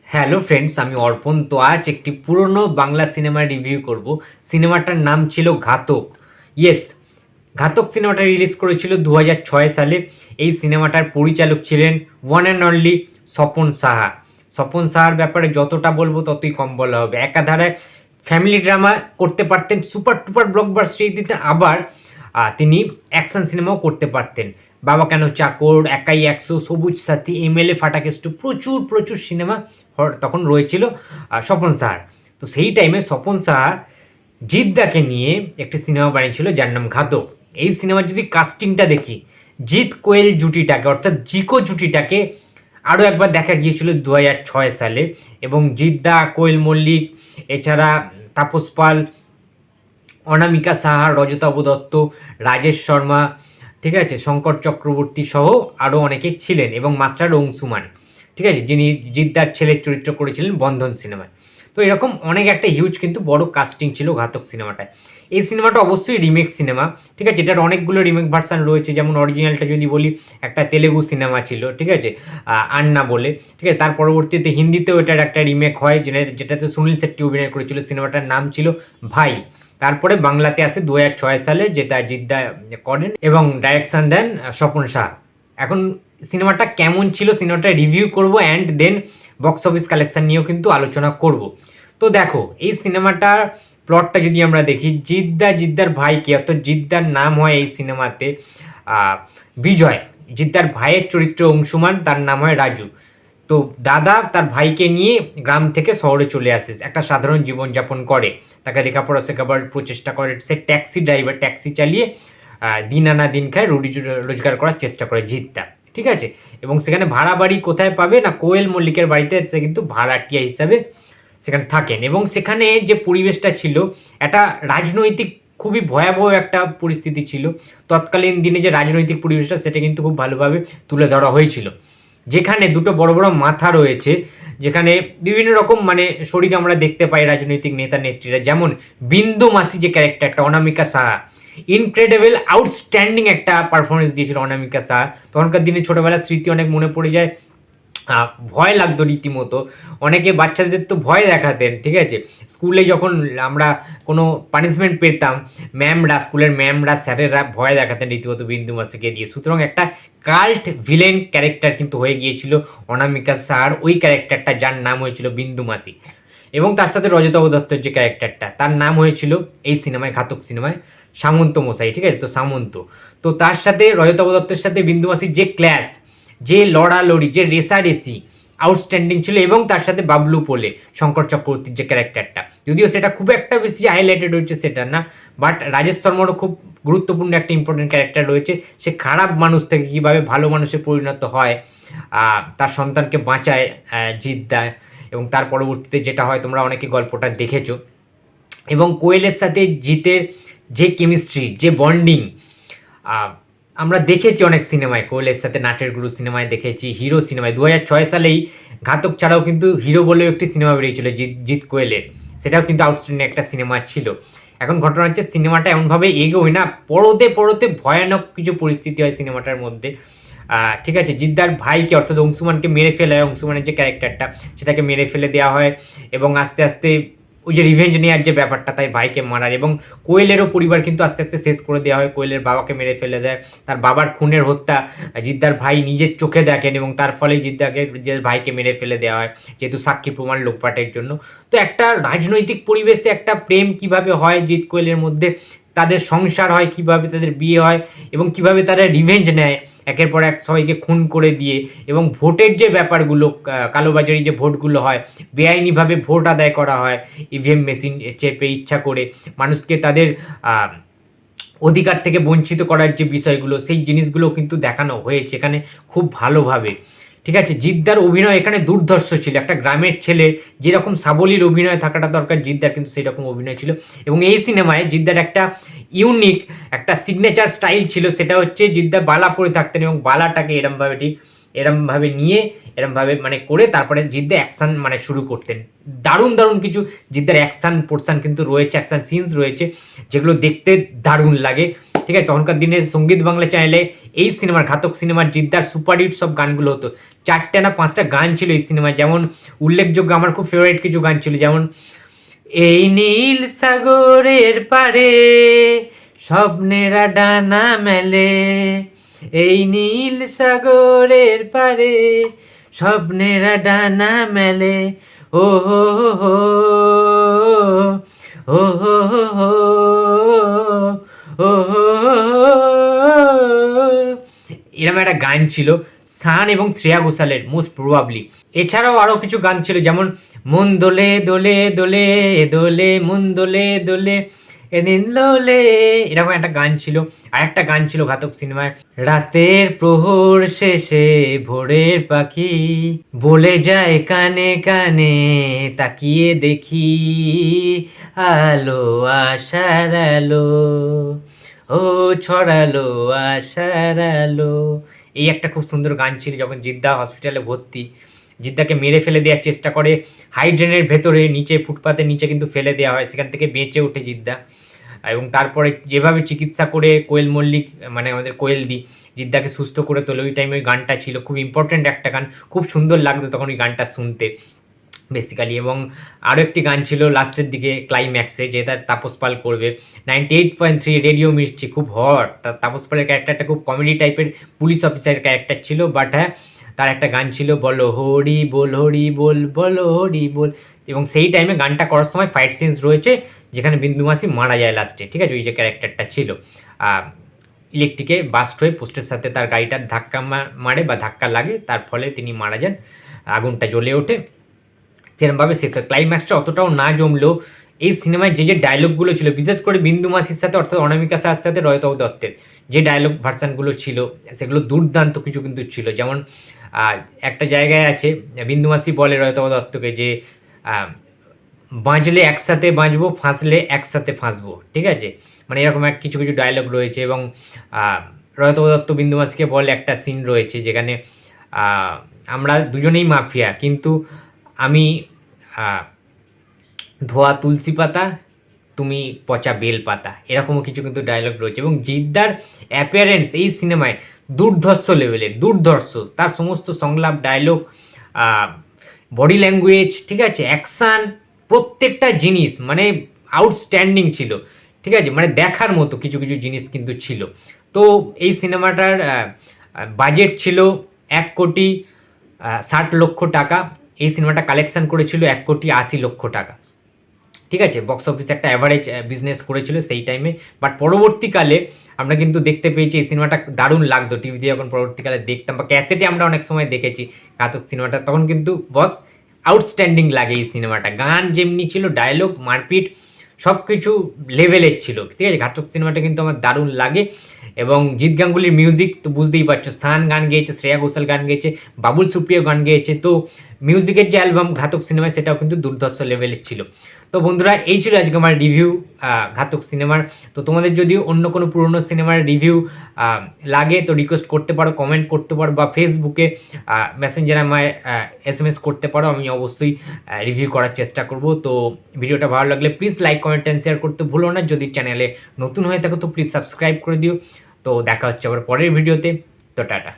Hello friends, আমি অর্পণ। তো আজ একটি পুরনো বাংলা সিনেমা রিভিউ করব। সিনেমাটার নাম ছিল ঘাতক। ইয়েস, ঘাতক সিনেমাটা রিলিজ করেছিল 2006 সালে। এই সিনেমাটার পরিচালক ছিলেন one and only Swapan Saha. Swapan সাহার ব্যাপারে যতটা বলবো ততই কম বলা হবে। একাধারে ফ্যামিলি ড্রামা করতে পারতেন, সুপার টুপার ব্লকবাস্টার দিতেন, আবার তিনি অ্যাকশন সিনেমাও করতে পারতেন। বাবা কেন চাকর, একাই 100, সবুজ সাথী, এমএলএ, ফাটাকেস্টু, প্রচুর প্রচুর সিনেমা তখন রয়েছিল স্বপন সাহার। তো সেই টাইমে স্বপন সাহা জিৎদাকে নিয়ে একটি সিনেমা বানিয়েছিল যার নাম ঘাতক। এই সিনেমার যদি কাস্টিংটা দেখি, জিৎ কোয়েল জুটিটাকে অর্থাৎ জিকো জুটিটাকে আরও একবার দেখা গিয়েছিল 2006 সালে। এবং জিৎদা, কোয়েল মল্লিক, এছাড়া তাপস পাল, অনামিকা সাহা, রজতাভ দত্ত, রাজেশ শর্মা, ঠিক আছে, শঙ্কর চক্রবর্তী সহ আরও অনেকে ছিলেন, এবং মাস্টার অংশুমান, ঠিক আছে, যিনি জিদ্দার ছেলের চরিত্র করেছিলেন বন্ধন সিনেমায়। তো এরকম অনেক একটা হিউজ কিন্তু বড় কাস্টিং ছিল ঘাতক সিনেমাটায়। এই সিনেমাটা অবশ্যই রিমেক সিনেমা, ঠিক আছে। এটার অনেকগুলো রিমেক ভার্সান রয়েছে। যেমন অরিজিনালটা যদি বলি, একটা তেলেগু সিনেমা ছিল, ঠিক আছে, আন্না বলে, ঠিক আছে। তার পরবর্তীতে হিন্দিতেও এটার একটা রিমেক হয়, যেটাতে সুনীল শেট্টি অভিনয় করেছিল। সিনেমাটার নাম ছিল ভাই। তারপরে বাংলাতে আসে 2006 সালে, যেটা জিদ্দা করেন এবং ডাইরেকশন দেন স্বপন শাহ। এখন সিনেমাটা কেমন ছিল, সিনেমাটা রিভিউ করব, and then box office collection নিয়েও কিন্তু আলোচনা করব। তো দেখো, এই সিনেমাটার প্লটটা যদি আমরা দেখি, জিদ্দার ভাইকে, অর্থাৎ জিদ্দার নাম হয় এই সিনেমাতে বিজয়। জিদ্দার ভাইয়ের চরিত্র অংশুমান, তার নাম হয় রাজু। তো দাদা তার ভাইকে নিয়ে গ্রাম থেকে শহরে চলে আসে, একটা সাধারণ জীবনযাপন করে, তাকে লেখাপড়া শেখাবার প্রচেষ্টা করে। সে ট্যাক্সি ড্রাইভার, ট্যাক্সি চালিয়ে দিন আনা দিন খায়, রুটি রোজগার করার চেষ্টা করে জিতটা, ঠিক আছে। এবং সেখানে ভাড়া বাড়ি কোথায় পাবে না, কোয়েল মল্লিকের বাড়িতে সে কিন্তু ভাড়াটিয়া হিসাবে সেখানে থাকেন। এবং সেখানে যে পরিবেশটা ছিল, একটা রাজনৈতিক খুবই ভয়াবহ একটা পরিস্থিতি ছিল। তৎকালীন দিনে যে রাজনৈতিক পরিবেশটা, সেটা কিন্তু খুব ভালোভাবে তুলে ধরা হয়েছিল। যেখানে দুটো বড় বড় মাথা রয়েছে, যেখানে বিভিন্ন রকম মানে শরীর আমরা দেখতে পাই রাজনৈতিক নেতা নেত্রীরা। যেমন বিন্দু মাসি যে ক্যারেক্টারটা, অনামিকা সাহা, ইনক্রেডিবল আউটস্ট্যান্ডিং একটা পারফরমেন্স দিয়েছিল অনামিকা সাহা। তখনকার দিনে ছোটবেলার স্মৃতি অনেক মনে পড়ে যায়। ভয় লাগতো রীতিমতো। অনেকে বাচ্চাদের তো ভয় দেখাতেন, ঠিক আছে। স্কুলে যখন আমরা কোনো পানিশমেন্ট পেতাম, স্কুলের ম্যামরা, স্যারেরা ভয় দেখাতেন রীতিমতো বিন্দু মাসিকে দিয়ে। সুতরাং একটা কাল্ট ভিলেন ক্যারেক্টার কিন্তু হয়ে গিয়েছিল অনামিকা সাহার ওই ক্যারেক্টারটা, যার নাম হয়েছিল বিন্দু মাসি। এবং তার সাথে রজতাভ দত্তের যে ক্যারেক্টারটা, তার নাম হয়েছিল এই সিনেমায়, ঘাতক সিনেমায়, সামন্ত মশাই, ঠিক আছে। তো সামন্ত, তো তার সাথে রজতাভ দত্তের সাথে বিন্দু মাসির যে ক্ল্যাশ, যে লড়ালড়ি, যে রেসারেসি, আউটস্ট্যান্ডিং ছিল। এবং তার সাথে বাবলু পোলে, শঙ্কর চক্রবর্তীর যে ক্যারেক্টারটা, যদিও সেটা খুব একটা বেশি হাইলাইটেড হয়েছে সেটা না, বাট রাজেশ শর্মারও খুব গুরুত্বপূর্ণ একটা ইম্পর্টেন্ট ক্যারেক্টার রয়েছে। সে খারাপ মানুষ থেকে কীভাবে ভালো মানুষে পরিণত হয়, তার সন্তানকে বাঁচায় জিদ্দা। এবং তার পরবর্তীতে যেটা হয়, তোমরা অনেকে গল্পটা দেখেছো। এবং কোয়েলের সাথে জিতের যে কেমিস্ট্রি, যে বন্ডিং, আমরা দেখেছি অনেক সিনেমায়। কোয়েলের সাথে নাটের গুরু সিনেমায় দেখেছি, হিরো সিনেমায় 2006 সালেই ঘাতক ছাড়াও কিন্তু হিরো বলেও একটি সিনেমা বেরিয়েছিল জিৎ কোয়েলের, সেটাও কিন্তু আউটস্ট্যান্ডিং একটা সিনেমা ছিল। এখন ঘটনা হচ্ছে, সিনেমাটা এমনভাবে এগোয় না, পরতে পরতে ভয়ানক কিছু পরিস্থিতি হয় সিনেমাটার মধ্যে, ঠিক আছে। জিদ্দার ভাইকে অর্থাৎ অংশুমানকে মেরে ফেলা হয়, অংশুমানের যে ক্যারেক্টারটা সেটাকে মেরে ফেলে দেওয়া হয়। এবং আস্তে আস্তে ওই যে রিভেঞ্জ নেওয়ার যে ব্যাপারটা, তাই ভাইকে মারার। এবং কোয়েলেরও পরিবার কিন্তু আস্তে আস্তে শেষ করে দেওয়া হয়, কোয়েলের বাবাকে মেরে ফেলে দেয়। তার বাবার খুনের হত্যা জিদ্দার ভাই নিজের চোখে দেখেন, এবং তার ফলে জিদ্দাকে, যে ভাইকে মেরে ফেলে দেওয়া হয়, যেহেতু সাক্ষী প্রমাণ লোকপাটের জন্য। তো একটা রাজনৈতিক পরিবেশে একটা প্রেম কিভাবে হয় জিৎ কোয়েলের মধ্যে, তাদের সংসার হয় কিভাবে, তাদের বিয়ে হয়, এবং কিভাবে তারা রিভেঞ্জ নেয় একের পর এক সবাইকে খুন করে দিয়ে। এবং ভোটের যে ব্যাপারগুলো, কালোবাজারি যে ভোটগুলো হয়, বেআইনিভাবে ভোট আদায় করা হয়, ইভিএম মেশিন চেপে ইচ্ছা করে মানুষকে তাদের অধিকার থেকে বঞ্চিত করার যে বিষয়গুলো, সেই জিনিসগুলো কিন্তু দেখানো হয়েছে এখানে খুব ভালোভাবে, ঠিক আছে। জিদ্দার অভিনয় এখানে দুর্ধর্ষ ছিল। একটা গ্রামের ছেলে যেরকম সাবলীল অভিনয় থাকাটা দরকার, জিদ্দার কিন্তু সেই রকম অভিনয় ছিল। এবং এই সিনেমায় জিদ্দার একটা ইউনিক একটা সিগনেচার স্টাইল ছিল, সেটা হচ্ছে জিদ্দা বালা পরে থাকতেন, এবং বালাটাকে এরমভাবে ঠিক এরমভাবে নিয়ে এরমভাবে মানে করে তারপরে জিদ্দা অ্যাকশান মানে শুরু করতেন। দারুণ দারুণ কিছু জিদ্দার অ্যাকশান পোর্শন কিন্তু রয়েছে, অ্যাকশান সিনস রয়েছে যেগুলো দেখতে দারুণ লাগে। ঠিক আছে, তখনকার দিনে সঙ্গীত বাংলা চ্যানেলে এই সিনেমার ঘাতক সিনেমার জিদ্দার সুপারহিট সব গানগুলো হতো। 4টে না 5টা গান ছিল এই সিনেমায়, যেমন উল্লেখযোগ্য আমার খুব ফেভারিট কিছু গান ছিল, যেমন এই নীল সাগরের পারে স্বপ্নেরা ডানা মেলে, এই নীল সাগরের পারে স্বপ্নেরা ডানা মেলে, ও হো হো ও হো হো ও হো, এরকম একটা গান ছিল সান এবং শ্রেয়া ঘোষালের মোস্ট প্রবাবলি। এছাড়াও আরও কিছু গান ছিল, যেমন মন দোলে দোলে দোলে দোলে মন দোলে দোলে এদিন লোলে, এরকম একটা গান ছিল। আর একটা গান ছিল ঘাতক সিনেমায়, রাতের প্রহর শেষে ভোরের পাখি বলে যায় কানে কানে তাকিয়ে দেখি আলো আশার আলো, ও ছড়ালো আশার আলো। এই একটা খুব সুন্দর গান ছিল, যখন জিদ্দা হসপিটালে ভর্তি, জিদ্দাকে মেরে ফেলে দেওয়ার চেষ্টা করে হাইড্রেনের ভেতরে, নিচে ফুটপাতের নিচে কিন্তু ফেলে দেওয়া হয়, সেখান থেকে বেঁচে ওঠে জিদ্দা। এবং তারপরে যেভাবে চিকিৎসা করে কোয়েল মল্লিক মানে আমাদের কোয়েল দি জিদ্দাকে সুস্থ করে তোলে, ওই টাইমে ওই গানটা ছিল খুব ইম্পর্ট্যান্ট একটা গান, খুব সুন্দর লাগতো তখন ওই গানটা শুনতে বেসিক্যালি। এবং আরও একটি গান ছিল লাস্টের দিকে ক্লাইম্যাক্সে, যেটা তাপস পাল করবে, 98.3 রেডিও মির্চি, খুব হট। তাপস পালের ক্যারেক্টারটা খুব কমেডি টাইপের পুলিশ অফিসারের ক্যারেক্টার ছিল, বাট হ্যাঁ তার একটা গান ছিল বলো হরি বল হরি বল বলো হরি বল। এবং সেই টাইমে গানটা করার সময় ফাইট সিনস রয়েছে যেখানে বিন্দু মাসি মারা যায় লাস্টে, ঠিক আছে, ওই যে ক্যারেক্টারটা ছিল ইলেকট্রিকে বাস্ট হয়ে পোস্টের সাথে তার গাড়িটার ধাক্কা মারে বা ধাক্কা লাগে, তার ফলে তিনি মারা যান, আগুনটা জ্বলে ওঠে, সেরকমভাবে শেষ হয়। ক্লাইম্যাক্সটা অতটাও না জমলেও এই সিনেমায় যে যে ডায়লগগুলো ছিল, বিশেষ করে বিন্দু মাসির সাথে অর্থাৎ অনামিকা স্যারের সাথে রয়তব দত্তের যে ডায়লগ ভার্সানগুলো ছিল সেগুলো দুর্দান্ত কিছু কিন্তু ছিল। যেমন একটা জায়গায় আছে বিন্দু মাসি বলে রয়তব দত্তকে যে বাঁচলে একসাথে বাঁচবো, ফাঁসলে একসাথে ফাঁসবো, ঠিক আছে, মানে এরকম এক কিছু কিছু ডায়লগ রয়েছে। এবং রয়তব দত্ত বিন্দু মাসিকে বলে, একটা সিন রয়েছে যেখানে আমরা দুজনেই মাফিয়া, কিন্তু আমি ধোয়া তুলসী পাতা, তুমি পচা বেল পাতা, এরকমও কিছু কিন্তু ডায়লগ রয়েছে। এবং জিদ্দার অ্যাপিয়ারেন্স এই সিনেমায় দুর্ধর্ষ লেভেলের, দুর্ধর্ষ, তার সমস্ত সংলাপ, ডায়লগ, বডি ল্যাঙ্গুয়েজ, ঠিক আছে, অ্যাকশান, প্রত্যেকটা জিনিস মানে আউটস্ট্যান্ডিং ছিল, ঠিক আছে, মানে দেখার মতো কিছু কিছু জিনিস কিন্তু ছিল। তো এই সিনেমাটার বাজেট ছিল 1,60,00,000 টাকা, এই সিনেমাটা কালেকশন করেছিল 1,80,00,000 টাকা, ঠিক আছে, বক্স অফিসে একটা অ্যাভারেজ বিজনেস করেছিল সেই টাইমে। বাট পরবর্তীকালে আমরা কিন্তু দেখতে পেয়েছি এই সিনেমাটা দারুণ লাগতো টিভিতে যখন পরবর্তীকালে দেখতাম, বা ক্যাসেটে আমরা অনেক সময় দেখেছি ঘাতক সিনেমাটা, তখন কিন্তু বস আউটস্ট্যান্ডিং লাগে এই সিনেমাটা। গান যেমনি ছিল, ডায়লগ, মারপিট সব কিছু লেভেলের ছিল, ঠিক আছে, ঘাতক সিনেমাটা কিন্তু আমার দারুণ লাগে। এবং জিৎ গাঙ্গুলির মিউজিক তো বুঝতেই পারছো, সান গান গেয়েছে, শ্রেয়া ঘোষাল গান গেয়েছে, বাবুল সুপ্রিয় গান গেয়েছে, তো মিউজিকের যে অ্যালবাম ঘাতক সিনেমায় সেটাও কিন্তু দুর্ধর্ষ লেভেলের ছিল। তো বন্ধুরা এই ছিল আজকে আমার রিভিউ ঘাতক সিনেমার। তো তোমাদের যদি অন্য কোনো পুরনো সিনেমার রিভিউ লাগে তো রিকোয়েস্ট করতে পারো, কমেন্ট করতে পারো, বা ফেসবুকে মেসেঞ্জারে আমায় SMS করতে পারো, আমি অবশ্যই রিভিউ করার চেষ্টা করব। তো ভিডিওটা ভালো লাগলে please like, comment and share করতে ভুলো না। যদি চ্যানেলে নতুন হয়ে থাকো তো প্লিজ সাবস্ক্রাইব করে দিও। তো দেখা হচ্ছে আবার পরের ভিডিওতে। তো টাটা।